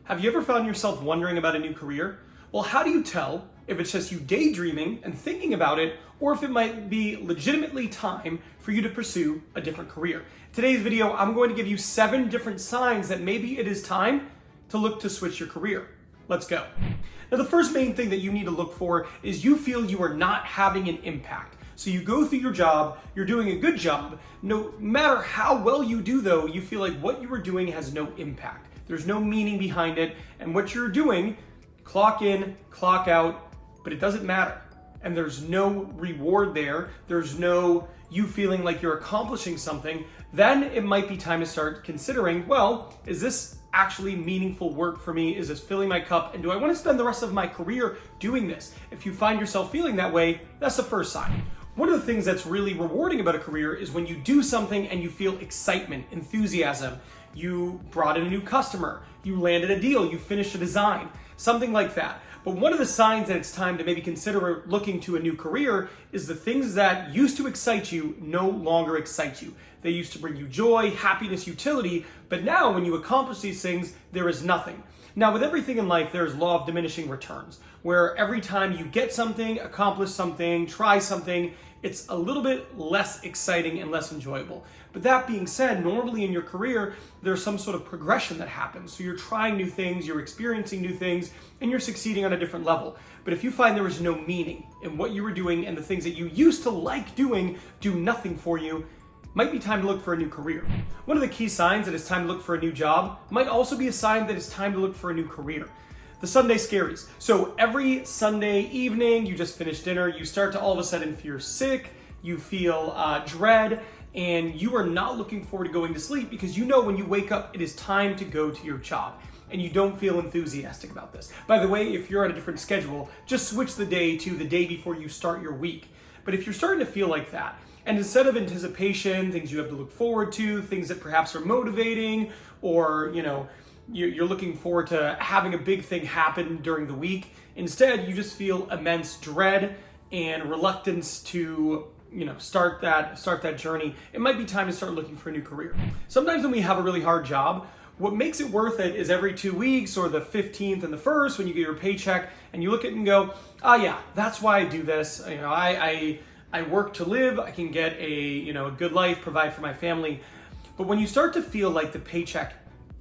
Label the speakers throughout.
Speaker 1: Have you ever found yourself wondering about a new career? Well, how do you tell if it's just you daydreaming and thinking about it, or if it might be legitimately time for you to pursue a different career? In today's video, I'm going to give you 7 different signs that maybe it is time to look to switch your career. Let's go. Now, the first main thing that you need to look for is you feel you are not having an impact. So you go through your job, you're doing a good job. No matter how well you do though, you feel like what you are doing has no impact. There's no meaning behind it, and what you're doing, clock in, clock out, but it doesn't matter. And there's no reward there. There's no you feeling like you're accomplishing something. Then it might be time to start considering, well, is this actually meaningful work for me? Is this filling my cup? And do I want to spend the rest of my career doing this? If you find yourself feeling that way, that's the first sign. One of the things that's really rewarding about a career is when you do something and you feel excitement, enthusiasm. You brought in a new customer, you landed a deal, you finished a design, something like that. But one of the signs that it's time to maybe consider looking to a new career is the things that used to excite you no longer excite you. They used to bring you joy, happiness, utility, but now when you accomplish these things, there is nothing. Now, with everything in life, there's law of diminishing returns, where every time you get something, accomplish something, try something, it's a little bit less exciting and less enjoyable. But that being said, normally in your career, there's some sort of progression that happens. So you're trying new things, you're experiencing new things, and you're succeeding on a different level. But if you find there is no meaning in what you were doing and the things that you used to like doing do nothing for you, might be time to look for a new career. One of the key signs that it's time to look for a new job might also be a sign that it's time to look for a new career. The Sunday scaries. So every Sunday evening, you just finish dinner, you start to all of a sudden feel sick, you feel dread, and you are not looking forward to going to sleep because you know when you wake up, it is time to go to your job. And you don't feel enthusiastic about this. By the way, if you're on a different schedule, just switch the day to the day before you start your week. But if you're starting to feel like that, and instead of anticipation, things you have to look forward to, things that perhaps are motivating, or you're looking forward to having a big thing happen during the week, instead you just feel immense dread and reluctance to start that journey. It might be time to start looking for a new career. Sometimes when we have a really hard job, what makes it worth it is every 2 weeks or the 15th and the 1st when you get your paycheck and you look at it and go, oh yeah, that's why I do this. I work to live, I can get a good life, provide for my family. But when you start to feel like the paycheck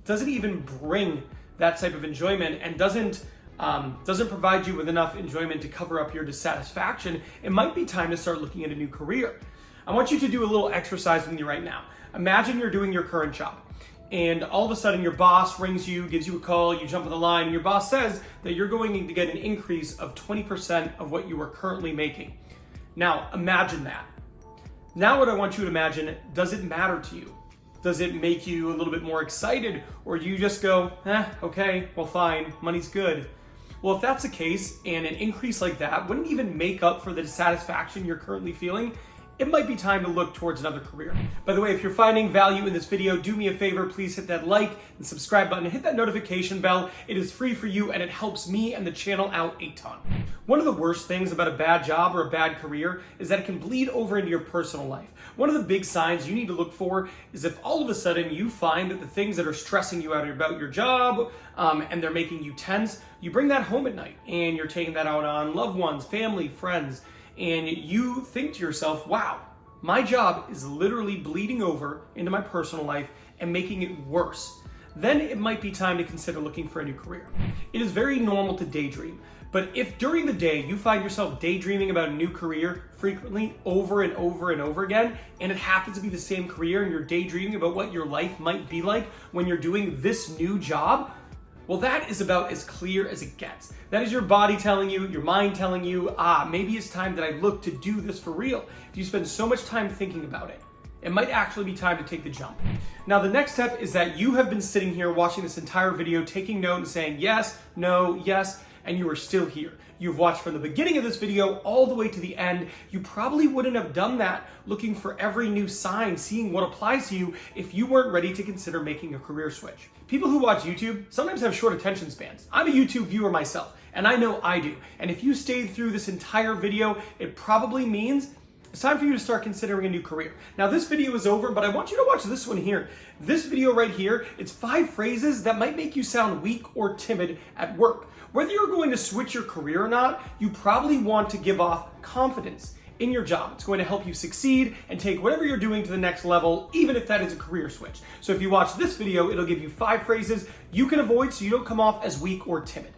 Speaker 1: doesn't even bring that type of enjoyment and doesn't provide you with enough enjoyment to cover up your dissatisfaction, it might be time to start looking at a new career. I want you to do a little exercise with me right now. Imagine you're doing your current job, and all of a sudden your boss rings you, gives you a call, you jump on the line, and your boss says that you're going to get an increase of 20% of what you are currently making. Now, imagine that. Now what I want you to imagine, does it matter to you? Does it make you a little bit more excited? Or do you just go, okay, well fine, money's good. Well, if that's the case, and an increase like that wouldn't even make up for the dissatisfaction you're currently feeling, it might be time to look towards another career. By the way, if you're finding value in this video, do me a favor, please hit that like and subscribe button and hit that notification bell. It is free for you and it helps me and the channel out a ton. One of the worst things about a bad job or a bad career is that it can bleed over into your personal life. One of the big signs you need to look for is if all of a sudden you find that the things that are stressing you out about your job and they're making you tense, you bring that home at night and you're taking that out on loved ones, family, friends, and you think to yourself, wow, my job is literally bleeding over into my personal life and making it worse. Then it might be time to consider looking for a new career. It is very normal to daydream, but if during the day you find yourself daydreaming about a new career frequently over and over and over again, and it happens to be the same career and you're daydreaming about what your life might be like when you're doing this new job, well, that is about as clear as it gets. That is your body telling you, your mind telling you, maybe it's time that I look to do this for real. If you spend so much time thinking about it, it might actually be time to take the jump. Now, the next step is that you have been sitting here watching this entire video, taking note and saying yes, no, yes, and you are still here. You've watched from the beginning of this video all the way to the end. You probably wouldn't have done that looking for every new sign, seeing what applies to you if you weren't ready to consider making a career switch. People who watch YouTube sometimes have short attention spans. I'm a YouTube viewer myself, and I know I do. And if you stayed through this entire video, it probably means it's time for you to start considering a new career. Now, this video is over, but I want you to watch this one here. This video right here, it's 5 phrases that might make you sound weak or timid at work. Whether you're going to switch your career or not, you probably want to give off confidence in your job. It's going to help you succeed and take whatever you're doing to the next level, even if that is a career switch. So if you watch this video, it'll give you 5 phrases you can avoid so you don't come off as weak or timid.